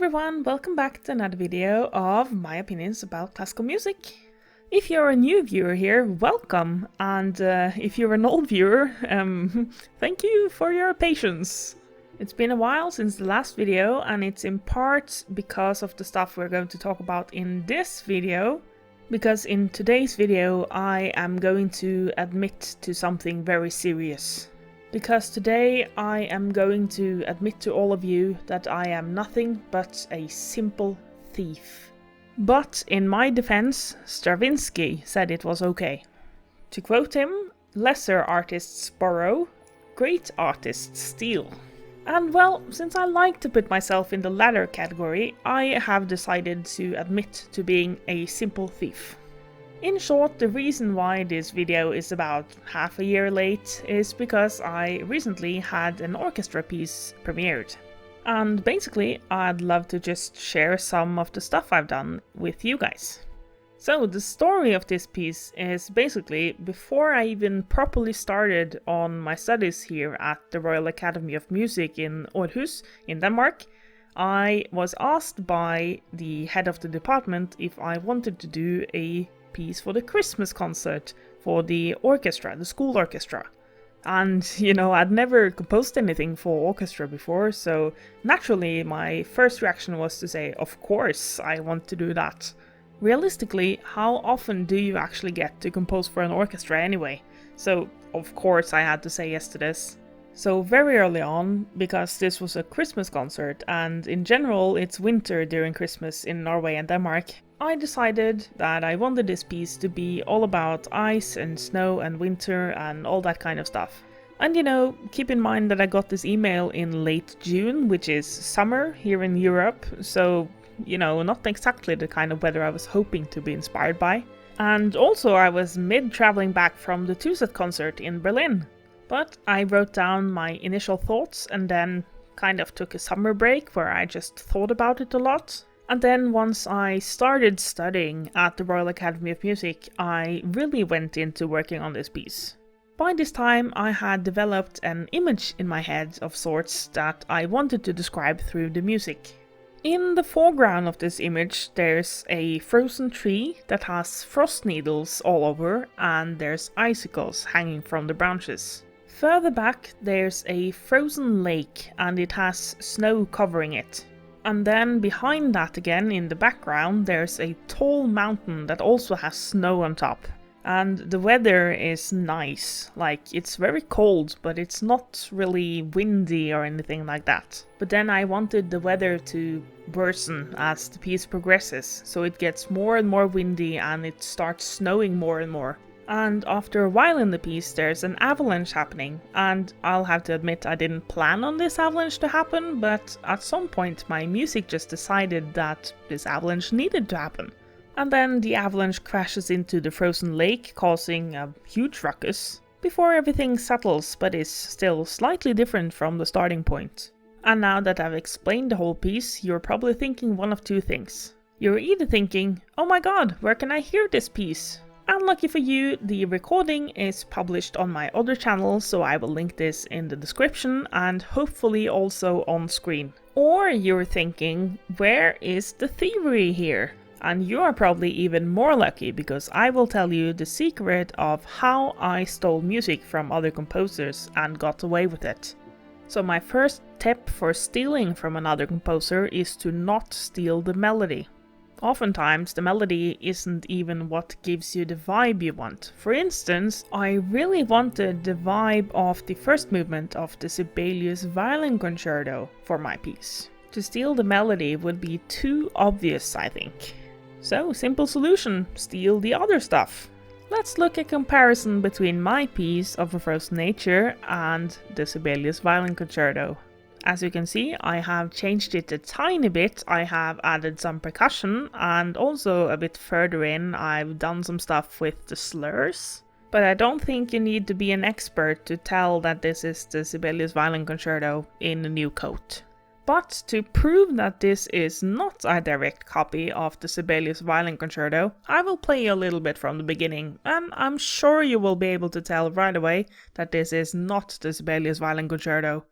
everyone, welcome back to another video of my opinions about classical music. If you're a new viewer here, welcome, and if you're an old viewer, thank you for your patience. It's been a while since the last video, and it's in part because of the stuff we're going to talk about in this video. Because in today's video I am going to admit to something very serious. Because today I am going to admit to all of you that I am nothing but a simple thief. But in my defense, Stravinsky said it was okay. To quote him, lesser artists borrow, great artists steal. And well, since I like to put myself in the latter category, I have decided to admit to being a simple thief. In short, the reason why this video is about half a year late is because I recently had an orchestra piece premiered. And basically, I'd love to just share some of the stuff I've done with you guys. So the story of this piece is basically, before I even properly started on my studies here at the Royal Academy of Music in Aarhus, in Denmark, I was asked by the head of the department if I wanted to do a piece for the Christmas concert for the orchestra, the school orchestra. And, I'd never composed anything for orchestra before, so naturally my first reaction was to say, of course, I want to do that. Realistically, how often do you actually get to compose for an orchestra anyway? So, of course, I had to say yes to this. So very early on, because this was a Christmas concert, and in general it's winter during Christmas in Norway and Denmark, I decided that I wanted this piece to be all about ice and snow and winter and all that kind of stuff. And keep in mind that I got this email in late June, which is summer here in Europe, so, not exactly the kind of weather I was hoping to be inspired by. And also I was mid-traveling back from the TUSET concert in Berlin. But I wrote down my initial thoughts and then kind of took a summer break where I just thought about it a lot. And then once I started studying at the Royal Academy of Music, I really went into working on this piece. By this time I had developed an image in my head of sorts that I wanted to describe through the music. In the foreground of this image there's a frozen tree that has frost needles all over, and there's icicles hanging from the branches. Further back there's a frozen lake and it has snow covering it. And then behind that again in the background there's a tall mountain that also has snow on top. And the weather is nice, like it's very cold but it's not really windy or anything like that. But then I wanted the weather to worsen as the piece progresses, so it gets more and more windy and it starts snowing more and more. And after a while in the piece there's an avalanche happening, and I'll have to admit I didn't plan on this avalanche to happen, but at some point my music just decided that this avalanche needed to happen. And then the avalanche crashes into the frozen lake, causing a huge ruckus, before everything settles but is still slightly different from the starting point. And now that I've explained the whole piece, you're probably thinking one of two things. You're either thinking, oh my god, where can I hear this piece? And lucky for you, the recording is published on my other channel, so I will link this in the description and hopefully also on screen. Or you're thinking, where is the thievery here? And you are probably even more lucky, because I will tell you the secret of how I stole music from other composers and got away with it. So my first tip for stealing from another composer is to not steal the melody. Oftentimes the melody isn't even what gives you the vibe you want. For instance, I really wanted the vibe of the first movement of the Sibelius Violin Concerto for my piece. To steal the melody would be too obvious, I think. So, simple solution, steal the other stuff. Let's look at a comparison between my piece of A Frozen Nature and the Sibelius Violin Concerto. As you can see, I have changed it a tiny bit. I have added some percussion, and also a bit further in I've done some stuff with the slurs. But I don't think you need to be an expert to tell that this is the Sibelius Violin Concerto in a new coat. But to prove that this is not a direct copy of the Sibelius Violin Concerto, I will play you a little bit from the beginning, and I'm sure you will be able to tell right away that this is not the Sibelius Violin Concerto.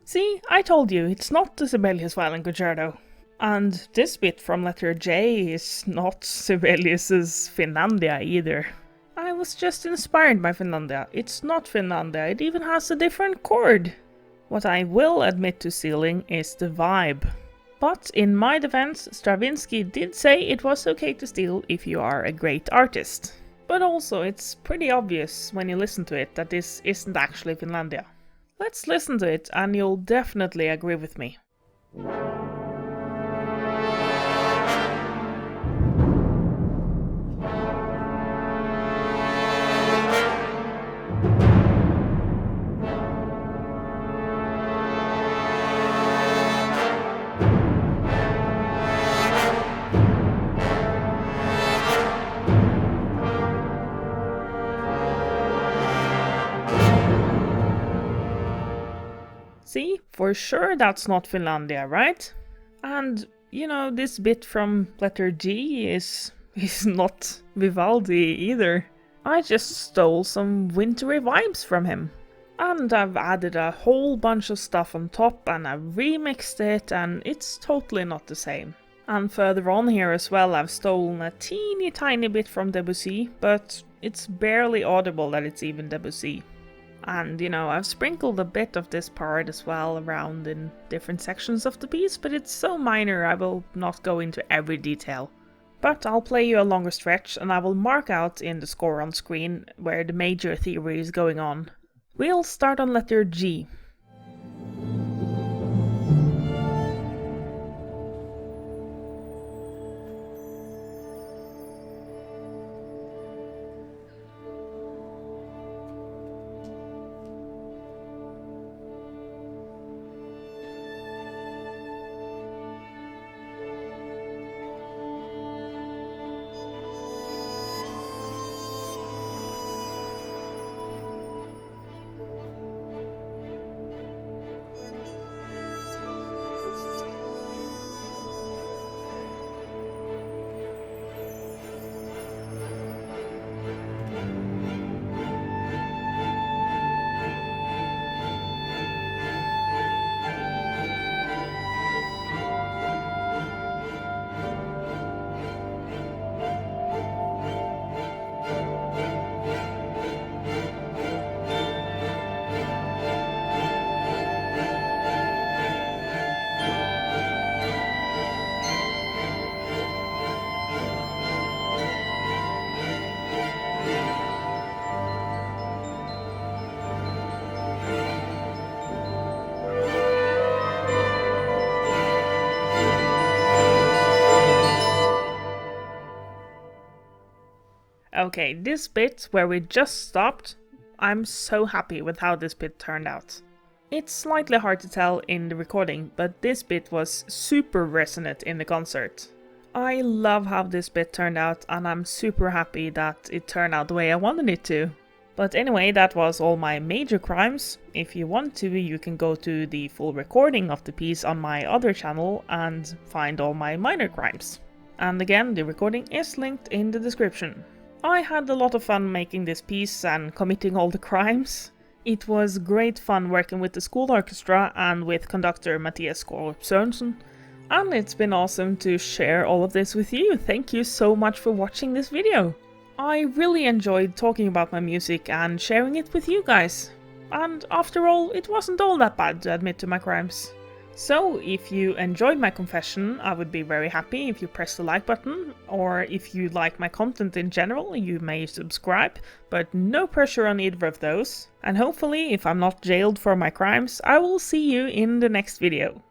See, I told you, it's not the Sibelius Violin Concerto. And this bit from letter J is not Sibelius's Finlandia either. I was just inspired by Finlandia. It's not Finlandia, it even has a different chord. What I will admit to stealing is the vibe. But in my defense, Stravinsky did say it was okay to steal if you are a great artist. But also, it's pretty obvious when you listen to it that this isn't actually Finlandia. Let's listen to it and you'll definitely agree with me. See, for sure that's not Finlandia, right? And, you know, this bit from letter G is not Vivaldi either. I just stole some wintry vibes from him. And I've added a whole bunch of stuff on top and I've remixed it and it's totally not the same. And further on here as well I've stolen a teeny tiny bit from Debussy, but it's barely audible that it's even Debussy. And, you know, I've sprinkled a bit of this part as well around in different sections of the piece, but it's so minor I will not go into every detail. But I'll play you a longer stretch and I will mark out in the score on screen where the major theory is going on. We'll start on letter G. Okay, this bit where we just stopped, I'm so happy with how this bit turned out. It's slightly hard to tell in the recording, but this bit was super resonant in the concert. I love how this bit turned out and I'm super happy that it turned out the way I wanted it to. But anyway, that was all my major crimes. If you want to, you can go to the full recording of the piece on my other channel and find all my minor crimes. And again, the recording is linked in the description. I had a lot of fun making this piece and committing all the crimes. It was great fun working with the school orchestra and with conductor Mathias Skorup Sørensen. And it's been awesome to share all of this with you. Thank you so much for watching this video. I really enjoyed talking about my music and sharing it with you guys. And after all, it wasn't all that bad to admit to my crimes. So, if you enjoyed my confession, I would be very happy if you press the like button, or if you like my content in general, you may subscribe, but no pressure on either of those. And hopefully, if I'm not jailed for my crimes, I will see you in the next video.